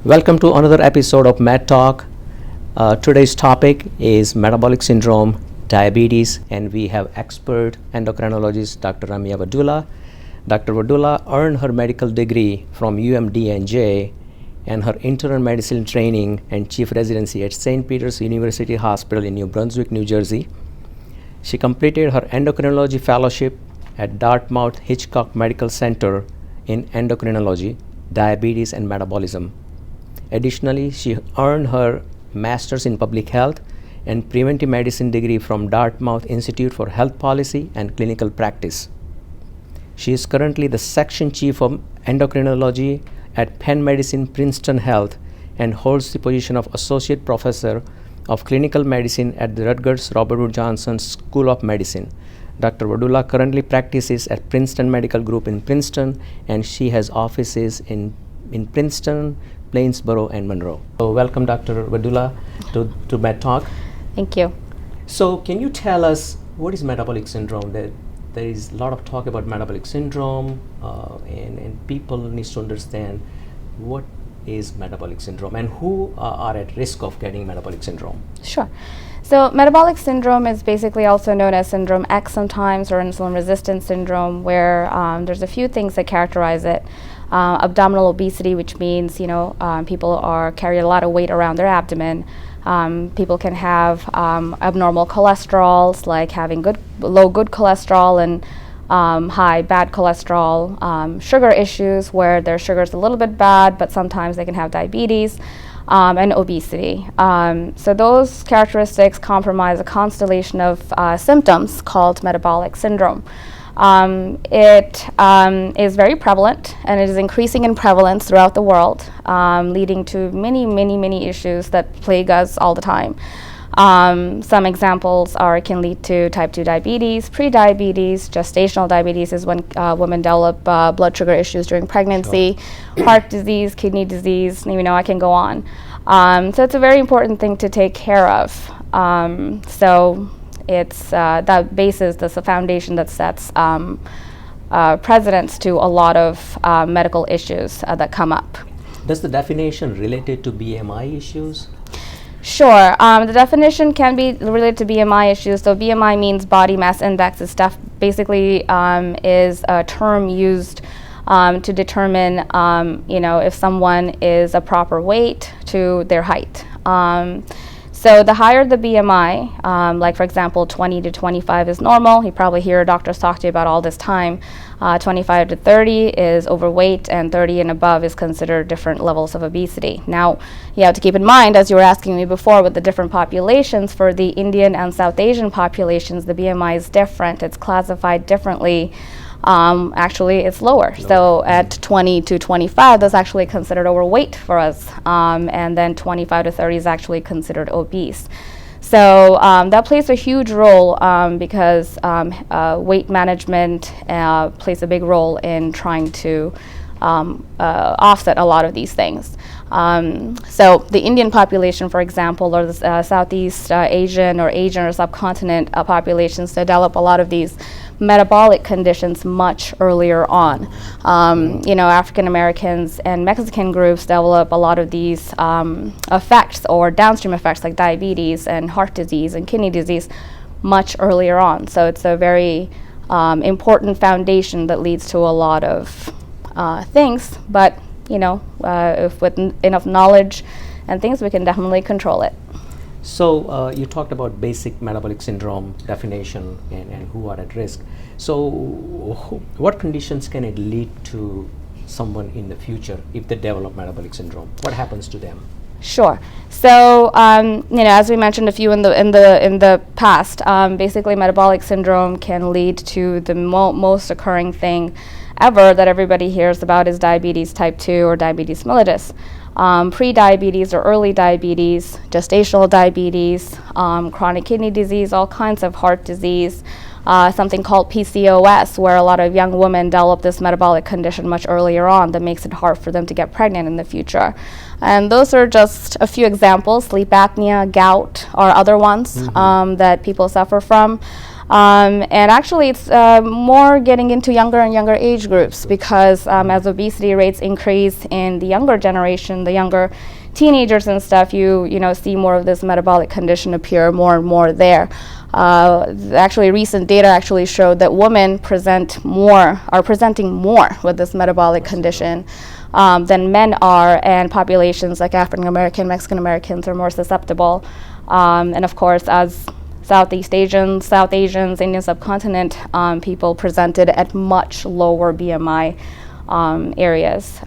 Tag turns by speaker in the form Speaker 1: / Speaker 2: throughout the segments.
Speaker 1: Welcome to another episode of Med Talk. Today's topic is metabolic syndrome, diabetes, and we have expert endocrinologist Dr. Ramia Vadula. Dr. Vadula earned her medical degree from UMDNJ and her internal medicine training and chief residency at St. Peter's University Hospital in New Brunswick, New Jersey. She completed her endocrinology fellowship at Dartmouth Hitchcock Medical Center in endocrinology, diabetes, and metabolism. Additionally, she earned her master's in public health and preventive medicine degree from Dartmouth Institute for Health Policy and Clinical Practice. She is currently the section chief of endocrinology at Penn Medicine Princeton Health and holds the position of associate professor of clinical medicine at the Rutgers Robert Wood Johnson School of Medicine. Dr. Vadula currently practices at Princeton Medical Group in Princeton, and she has offices in Princeton, Plainsboro, and Monroe. So welcome, Dr. Vadula, to Med Talk.
Speaker 2: Thank you.
Speaker 1: So can you tell us what is metabolic syndrome? There is a lot of talk about metabolic syndrome, and people need to understand what is metabolic syndrome and who are at risk of getting metabolic syndrome.
Speaker 2: Sure. So metabolic syndrome is basically also known as syndrome X sometimes, or insulin resistance syndrome, where there's a few things that characterize it. Abdominal obesity, which means people carry a lot of weight around their abdomen. People can have abnormal cholesterols, like having low good cholesterol and high bad cholesterol. Sugar issues, where their sugar is a little bit bad, but sometimes they can have diabetes. And obesity. So those characteristics compromise a constellation of symptoms called metabolic syndrome. It is very prevalent, and it is increasing in prevalence throughout the world, leading to many issues that plague us all the time. Some examples can lead to type 2 diabetes, pre-diabetes. Gestational diabetes is when women develop blood sugar issues during pregnancy, heart disease, kidney disease, I can go on. So it's a very important thing to take care of. So it's that basis, that's the foundation that sets precedents to a lot of medical issues that come up.
Speaker 1: Does the definition related to BMI issues?
Speaker 2: Sure. The definition can be related to BMI issues. So BMI means body mass index. It's basically is a term used to determine, if someone is a proper weight to their height. So the higher the BMI, like for example, 20 to 25 is normal. You probably hear doctors talk to you about all this time. 25 to 30 is overweight, and 30 and above is considered different levels of obesity. Now, you have to keep in mind, as you were asking me before, with the different populations, for the Indian and South Asian populations, the BMI is different. It's classified differently. Actually, it's lower. So at 20 to 25, that's actually considered overweight for us. And then 25 to 30 is actually considered obese. So that plays a huge role because weight management plays a big role in trying to offset a lot of these things. So the Indian population, for example, or the Southeast Asian or subcontinent populations develop a lot of these metabolic conditions much earlier on. African Americans and Mexican groups develop a lot of these effects or downstream effects like diabetes and heart disease and kidney disease much earlier on. So it's a very important foundation that leads to a lot of things, but if with enough knowledge and things, we can definitely control it.
Speaker 1: So you talked about basic metabolic syndrome definition and who are at risk. So what conditions can it lead to someone in the future if they develop metabolic syndrome? What happens to them?
Speaker 2: Sure. So as we mentioned a few in the past, basically metabolic syndrome can lead to the most occurring thing ever that everybody hears about is diabetes type 2 or diabetes mellitus. Pre-diabetes or early diabetes, gestational diabetes, chronic kidney disease, all kinds of heart disease, something called PCOS, where a lot of young women develop this metabolic condition much earlier on that makes it hard for them to get pregnant in the future. And those are just a few examples. Sleep apnea, gout are other ones that people suffer from. And actually, it's more getting into younger and younger age groups because as obesity rates increase in the younger generation, the younger teenagers and stuff, you see more of this metabolic condition appear more and more there. Actually, recent data actually showed that women are presenting more with this metabolic condition than men are, and populations like African American, Mexican Americans are more susceptible. And of course, as Southeast Asians, South Asians, Indian subcontinent people presented at much lower BMI areas.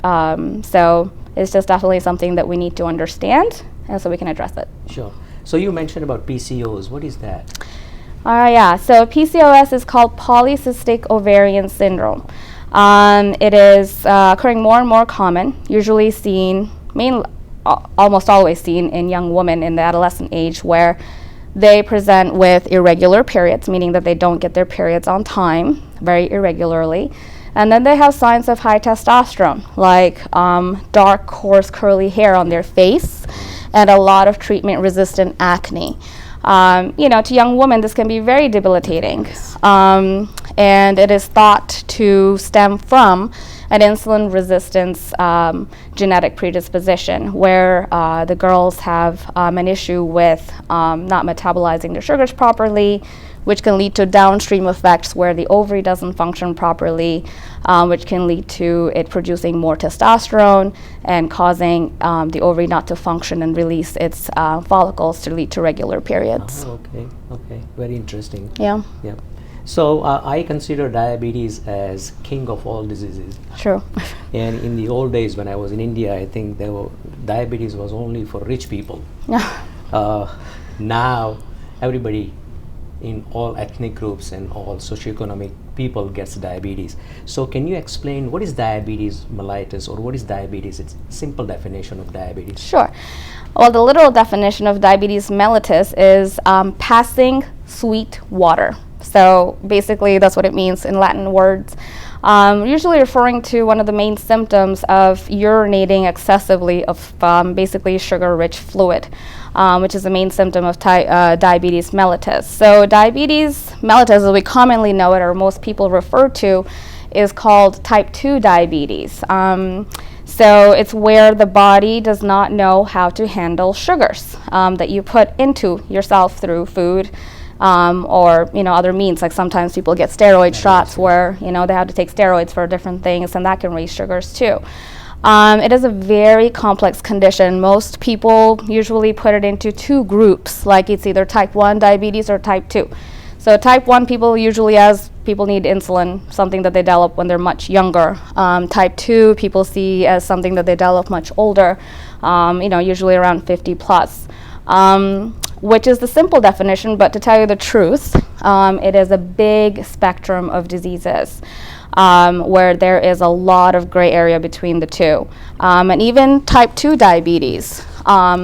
Speaker 2: So it's just definitely something that we need to understand, and so we can address it.
Speaker 1: Sure. So you mentioned about PCOS. What is that?
Speaker 2: Yeah, so PCOS is called polycystic ovarian syndrome. It is occurring more and more common, usually seen, almost always seen in young women in the adolescent age, where they present with irregular periods, meaning that they don't get their periods on time, very irregularly. And then they have signs of high testosterone, like dark, coarse, curly hair on their face, and a lot of treatment-resistant acne. To young women, this can be very debilitating. And it is thought to stem from an insulin resistance genetic predisposition, where the girls have an issue with not metabolizing their sugars properly, which can lead to downstream effects where the ovary doesn't function properly, which can lead to it producing more testosterone and causing the ovary not to function and release its follicles to lead to regular periods.
Speaker 1: Oh, okay, very interesting.
Speaker 2: Yeah.
Speaker 1: So I consider diabetes as king of all diseases.
Speaker 2: True.
Speaker 1: And in the old days when I was in India, I think diabetes was only for rich people. Now everybody in all ethnic groups and all socioeconomic people gets diabetes. So can you explain what is diabetes mellitus, or what is diabetes? It's a simple definition of diabetes.
Speaker 2: Sure. Well, the literal definition of diabetes mellitus is passing sweet water. So basically that's what it means in Latin words. Usually referring to one of the main symptoms of urinating excessively of basically sugar-rich fluid, which is the main symptom of diabetes mellitus. So diabetes mellitus, as we commonly know it, or most people refer to, is called type 2 diabetes. So it's where the body does not know how to handle sugars that you put into yourself through food. Or other means, like sometimes people get steroid shots where they have to take steroids for different things, and that can raise sugars too. It is a very complex condition. Most people usually put it into two groups, like it's either type 1 diabetes or type 2. So type 1 people usually, as people need insulin, something that they develop when they're much younger. Type 2 people see as something that they develop much older, usually around 50 plus. Which is the simple definition, but to tell you the truth, it is a big spectrum of diseases where there is a lot of gray area between the two. And even type 2 diabetes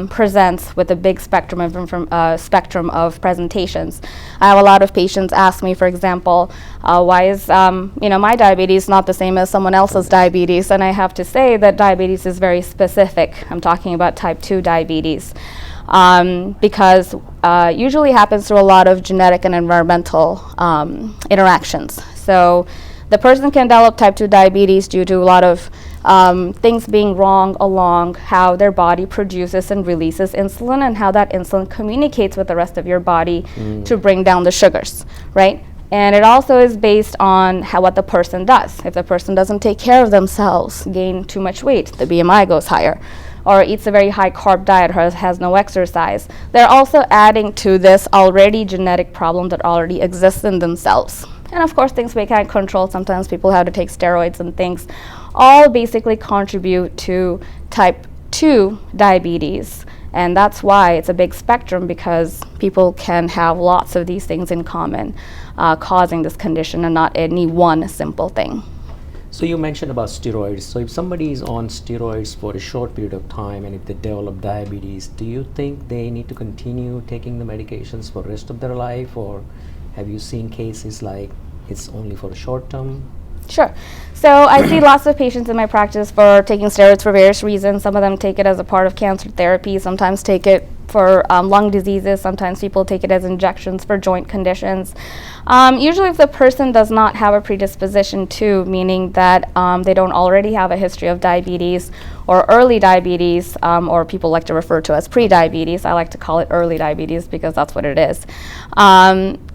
Speaker 2: presents with a big spectrum of presentations. I have a lot of patients ask me, for example, why is my diabetes not the same as someone else's diabetes? And I have to say that diabetes is very specific. I'm talking about type 2 diabetes. Because usually happens through a lot of genetic and environmental interactions. So the person can develop type 2 diabetes due to a lot of things being wrong along how their body produces and releases insulin, and how that insulin communicates with the rest of your body to bring down the sugars, right? And it also is based on what the person does. If the person doesn't take care of themselves, gain too much weight, the BMI goes higher, or eats a very high carb diet, or has no exercise. They're also adding to this already genetic problem that already exists in themselves. And of course, things we can't control. Sometimes people have to take steroids and things. All basically contribute to type 2 diabetes. And that's why it's a big spectrum, because people can have lots of these things in common, causing this condition, and not any one simple thing.
Speaker 1: So you mentioned about steroids. So if somebody is on steroids for a short period of time, and if they develop diabetes, do you think they need to continue taking the medications for the rest of their life, or have you seen cases like it's only for a short term?
Speaker 2: Sure. So I see lots of patients in my practice for taking steroids for various reasons. Some of them take it as a part of cancer therapy, sometimes take it for lung diseases. Sometimes people take it as injections for joint conditions. Usually if the person does not have a predisposition to, meaning that they don't already have a history of diabetes or early diabetes, or people like to refer to as pre-diabetes. I like to call it early diabetes because that's what it is.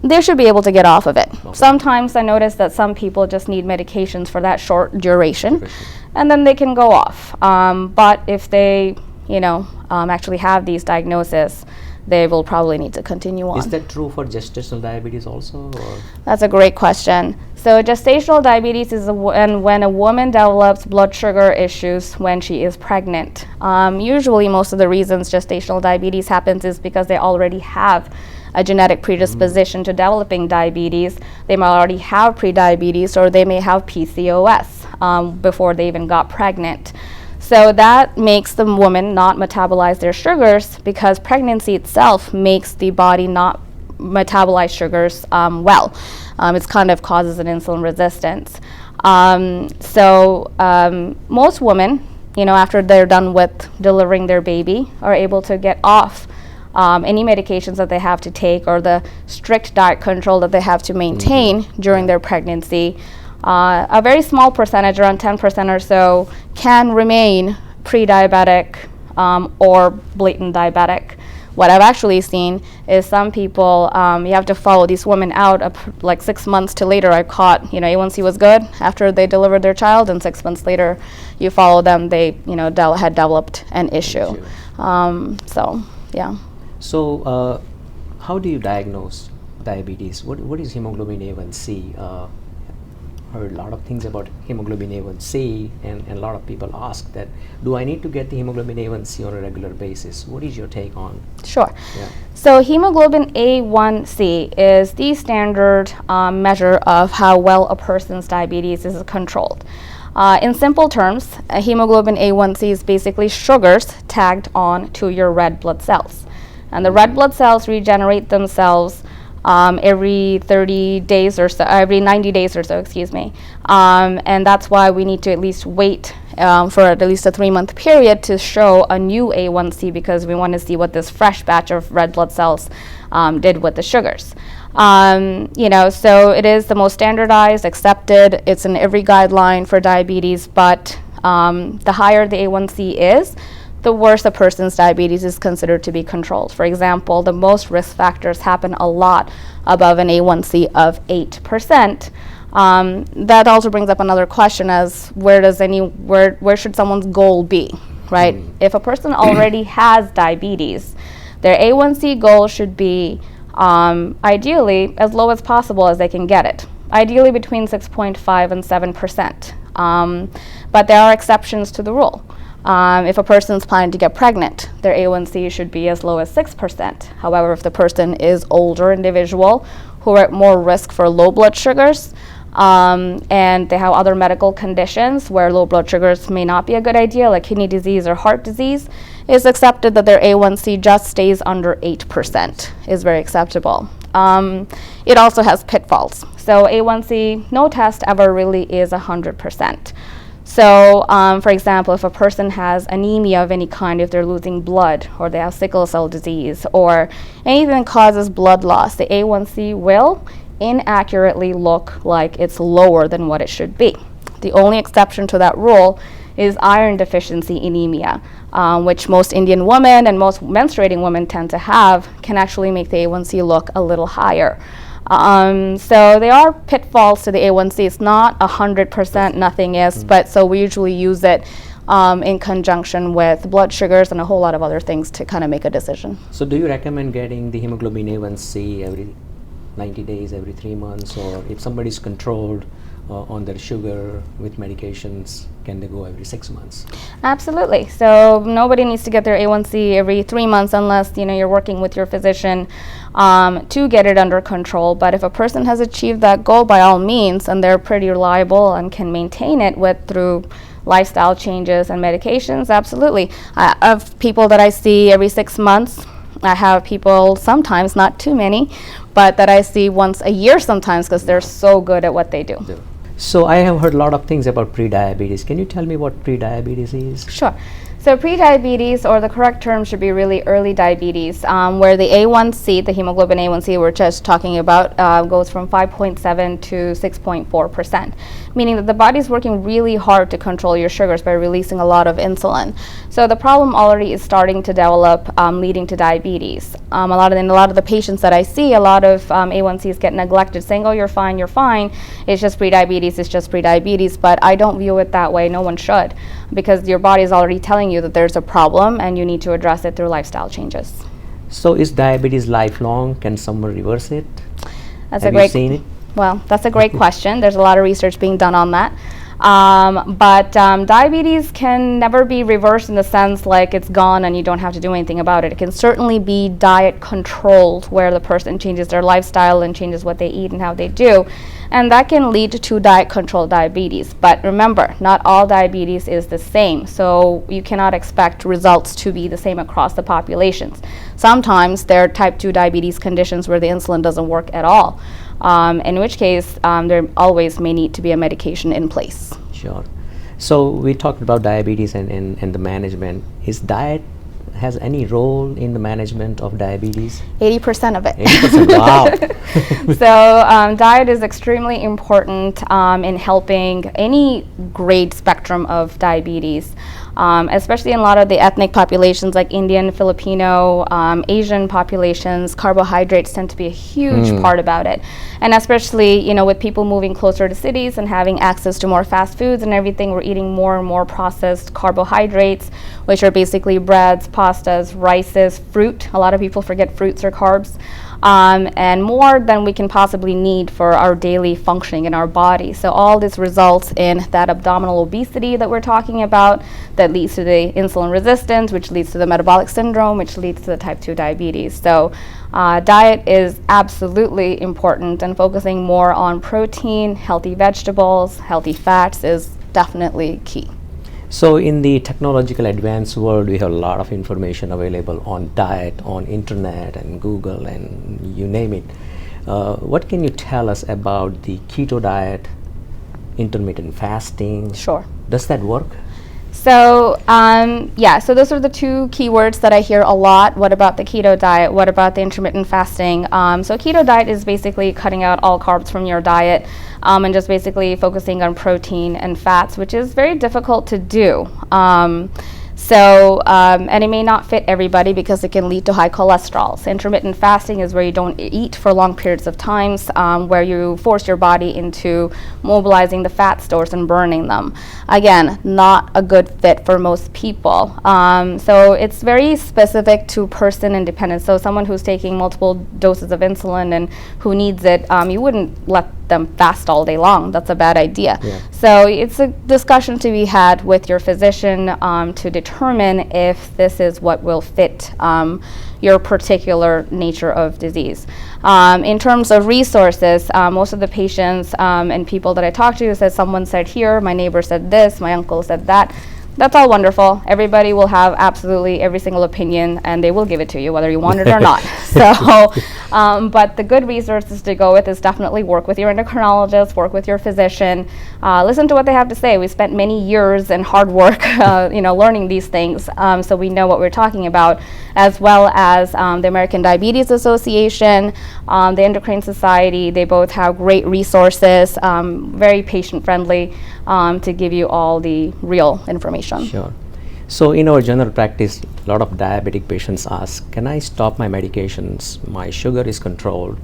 Speaker 2: They should be able to get off of it.
Speaker 1: Okay.
Speaker 2: Sometimes I notice that some people just need medications for that short duration, and then they can go off. But if they, actually have these diagnoses, they will probably need to continue on.
Speaker 1: Is that true for gestational diabetes also? Or?
Speaker 2: That's a great question. So gestational diabetes is when a woman develops blood sugar issues when she is pregnant. Usually most of the reasons gestational diabetes happens is because they already have a genetic predisposition to developing diabetes. They might already have prediabetes, or they may have PCOS before they even got pregnant. So that makes the woman not metabolize their sugars, because pregnancy itself makes the body not metabolize sugars well. It kind of causes an insulin resistance. Most women, after they're done with delivering their baby, are able to get off any medications that they have to take, or the strict diet control that they have to maintain during their pregnancy. A very small percentage, around 10% or so, can remain pre-diabetic or blatant diabetic. What I've actually seen is some people, you have to follow these women out like 6 months to later. I caught, A1C was good after they delivered their child, and 6 months later you follow them, they had developed an issue. Yeah.
Speaker 1: So how do you diagnose diabetes? What is hemoglobin A1C? Heard a lot of things about hemoglobin A1C, and a lot of people ask that, do I need to get the hemoglobin A1C on a regular basis? What is your take on?
Speaker 2: Sure.
Speaker 1: Yeah.
Speaker 2: So hemoglobin A1C is the standard measure of how well a person's diabetes is controlled. In simple terms, hemoglobin A1C is basically sugars tagged on to your red blood cells. And the red blood cells regenerate themselves every 30 days or so, every 90 days or so, excuse me. And that's why we need to at least wait for at least a 3-month period to show a new A1C, because we want to see what this fresh batch of red blood cells did with the sugars. So it is the most standardized, accepted. It's in every guideline for diabetes, but the higher the A1C is, the worse a person's diabetes is considered to be controlled. For example, the most risk factors happen a lot above an A1C of 8%. That also brings up another question as where should someone's goal be, right? If a person already has diabetes, their A1C goal should be ideally as low as possible as they can get it. Ideally between 6.5 and 7%. But there are exceptions to the rule. If a person's planning to get pregnant, their A1C should be as low as 6%. However, if the person is older individual who are at more risk for low blood sugars, and they have other medical conditions where low blood sugars may not be a good idea, like kidney disease or heart disease, it's accepted that their A1C just stays under 8%, is very acceptable. It also has pitfalls. So A1C, no test ever really is 100%. So, for example, if a person has anemia of any kind, if they're losing blood, or they have sickle cell disease, or anything that causes blood loss, the A1C will inaccurately look like it's lower than what it should be. The only exception to that rule is iron deficiency anemia, which most Indian women and most menstruating women tend to have, can actually make the A1C look a little higher. So there are pitfalls to the A1C. It's not 100%, nothing is, but so we usually use it in conjunction with blood sugars and a whole lot of other things to kind of make a decision.
Speaker 1: So do you recommend getting the hemoglobin A1C every 90 days, every 3 months, or if somebody's controlled on their sugar with medications, can they go every 6 months?
Speaker 2: Absolutely. So nobody needs to get their A1C every 3 months unless you're working with your physician to get it under control. But if a person has achieved that goal, by all means, and they're pretty reliable and can maintain it through lifestyle changes and medications, absolutely. I have people that I see every 6 months. I have people, sometimes not too many, but that I see once a year sometimes, because they're so good at what they do.
Speaker 1: So I have heard a lot of things about prediabetes. Can you tell me what prediabetes is?
Speaker 2: Sure. So pre-diabetes, or the correct term should be really early diabetes, where the A1C, the hemoglobin A1C we're just talking about, goes from 5.7 to 6.4%, meaning that the body's working really hard to control your sugars by releasing a lot of insulin. So the problem already is starting to develop, leading to diabetes. A lot of the patients that I see, a lot of A1Cs get neglected, saying, "Oh, you're fine, you're fine. It's just pre-diabetes. It's just pre-diabetes." But I don't view it that way. No one should, because your body is already telling you that there's a problem and you need to address it through lifestyle changes.
Speaker 1: So is diabetes lifelong? Can someone reverse it?
Speaker 2: That's
Speaker 1: Have
Speaker 2: a great
Speaker 1: you seen it?
Speaker 2: Well, that's a great question. There's a lot of research being done on that. But diabetes can never be reversed in the sense like it's gone and you don't have to do anything about it. It can certainly be diet controlled, where the person changes their lifestyle and changes what they eat and how they do. And that can lead to diet controlled diabetes. But remember, not all diabetes is the same. So you cannot expect results to be the same across the populations. Sometimes there are type 2 diabetes conditions where the insulin doesn't work at all. In which case, there always may need to be a medication in place.
Speaker 1: Sure. So we talked about diabetes and the management. Is diet has any role in the management of diabetes?
Speaker 2: 80% of it.
Speaker 1: 80%, wow.
Speaker 2: So diet is extremely important in helping any grade spectrum of diabetes, especially in a lot of the ethnic populations like Indian, Filipino, Asian populations. Carbohydrates tend to be a huge part about it. And especially, with people moving closer to cities and having access to more fast foods and everything, we're eating more and more processed carbohydrates, which are basically breads, pastas, rices, fruit. A lot of people forget fruits are carbs. And more than we can possibly need for our daily functioning in our body. So all this results in that abdominal obesity that we're talking about, that leads to the insulin resistance, which leads to the metabolic syndrome, which leads to the type 2 diabetes. So diet is absolutely important, and focusing more on protein, healthy vegetables, healthy fats is definitely key.
Speaker 1: So in the technological advanced world, we have a lot of information available on diet, on internet and Google and you name it. What can you tell us about the keto diet, intermittent fasting?
Speaker 2: Sure.
Speaker 1: Does that work?
Speaker 2: So so those are the two keywords that I hear a lot. What about the keto diet? What about the intermittent fasting? So keto diet is basically cutting out all carbs from your diet and just basically focusing on protein and fats, which is very difficult to do. And it may not fit everybody because it can lead to high cholesterol. So intermittent fasting is where you don't eat for long periods of times, where you force your body into mobilizing the fat stores and burning them. Again, not a good fit for most people. So it's very specific to person independent. So someone who's taking multiple doses of insulin and who needs it, you wouldn't let them fast all day long. That's a bad idea.
Speaker 1: Yeah.
Speaker 2: So it's a discussion to be had with your physician to determine if this is what will fit your particular nature of disease. In terms of resources, most of the patients and people that I talk to said someone said here, my neighbor said this, my uncle said that. That's all wonderful. Everybody will have absolutely every single opinion, and they will give it to you whether you want it or not. So, but the good resources to go with is definitely work with your endocrinologist, work with your physician, listen to what they have to say. We spent many years and hard work, learning these things, so we know what we're talking about, as well as the American Diabetes Association, the Endocrine Society. They both have great resources, very patient-friendly, to give you all the real information.
Speaker 1: Sure. So in our general practice, a lot of diabetic patients ask, can I stop my medications? My sugar is controlled.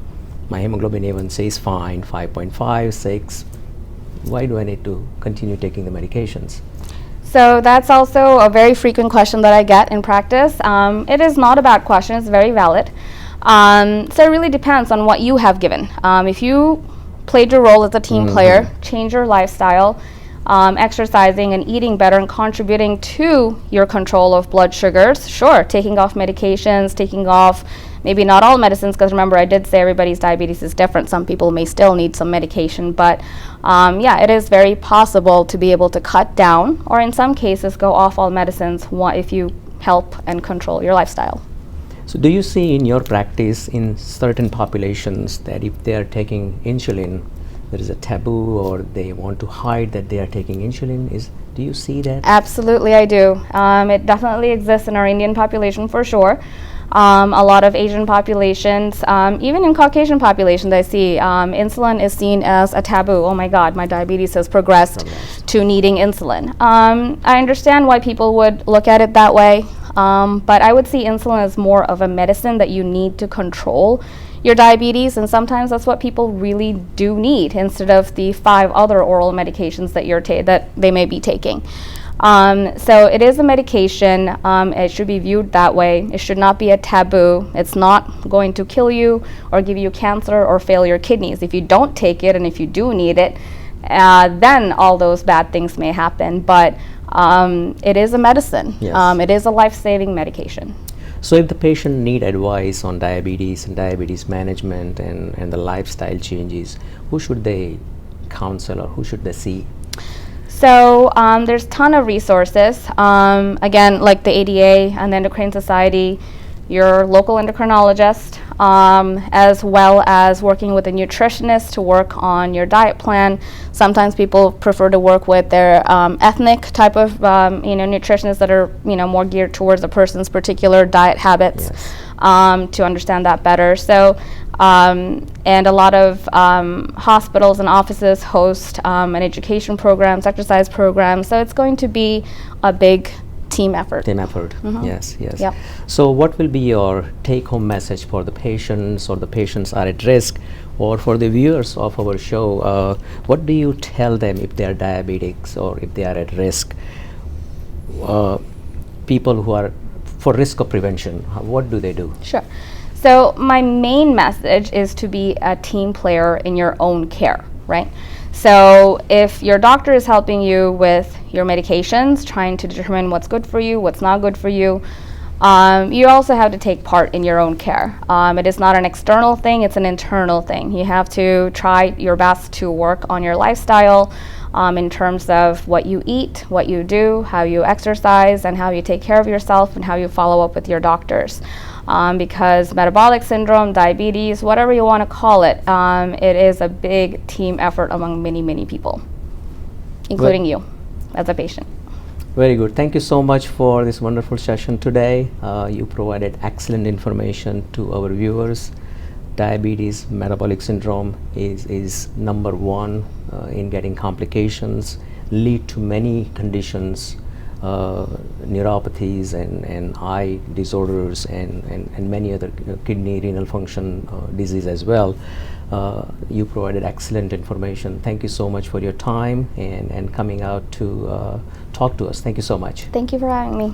Speaker 1: My hemoglobin A1C is fine, 5.5, 6. Why do I need to continue taking the medications?
Speaker 2: So that's also a very frequent question that I get in practice. It is not a bad question, it's very valid. So it really depends on what you have given. If you played your role as a team player, change your lifestyle, exercising and eating better and contributing to your control of blood sugars, sure, taking off medications, taking off maybe not all medicines, because remember I did say everybody's diabetes is different. Some people may still need some medication, but it is very possible to be able to cut down, or in some cases go off all medicines if you help and control your lifestyle.
Speaker 1: So do you see in your practice in certain populations that if they are taking insulin, there is a taboo or they want to hide that they are taking insulin? Do you see that?
Speaker 2: Absolutely, I do. It definitely exists in our Indian population for sure. A lot of Asian populations, even in Caucasian populations, I see insulin is seen as a taboo. Oh my God, my diabetes has progressed to needing insulin. I understand why people would look at it that way, but I would see insulin as more of a medicine that you need to control your diabetes, and sometimes that's what people really do need instead of the 5 other oral medications that they may be taking. So it is a medication. It should be viewed that way. It should not be a taboo. It's not going to kill you or give you cancer or fail your kidneys. If you don't take it and if you do need it, then all those bad things may happen. But it is a medicine.
Speaker 1: Yes.
Speaker 2: It is a life-saving medication.
Speaker 1: So if the patient need advice on diabetes and diabetes management and the lifestyle changes, who should they counsel or who should they see?
Speaker 2: So there's a ton of resources, again, like the ADA and the Endocrine Society, your local endocrinologist, as well as working with a nutritionist to work on your diet plan. Sometimes people prefer to work with their ethnic type of nutritionists that are more geared towards a person's particular diet habits.
Speaker 1: Yes.
Speaker 2: To understand that better. So, and a lot of hospitals and offices host an education programs, exercise programs. So it's going to be a big team effort.
Speaker 1: Team effort. Yes, yes.
Speaker 2: Yep.
Speaker 1: So what will be your take-home message for the patients, or the patients are at risk, or for the viewers of our show? What do you tell them if they are diabetics or if they are at risk? People who are for risk of prevention, what do they do?
Speaker 2: Sure. So my main message is to be a team player in your own care, right? So if your doctor is helping you with your medications, trying to determine what's good for you, what's not good for you, you also have to take part in your own care. It is not an external thing, it's an internal thing. You have to try your best to work on your lifestyle in terms of what you eat, what you do, how you exercise, and how you take care of yourself, and how you follow up with your doctors. Because metabolic syndrome, diabetes, whatever you want to call it, it is a big team effort among many, many people, including you as a patient.
Speaker 1: Very good. Thank you so much for this wonderful session today. You provided excellent information to our viewers. Diabetes, metabolic syndrome is number one in getting complications, lead to many conditions, neuropathies and eye disorders and many other kidney, renal function disease as well. You provided excellent information. Thank you so much for your time and coming out to talk to us. Thank you so much.
Speaker 2: Thank you for having me.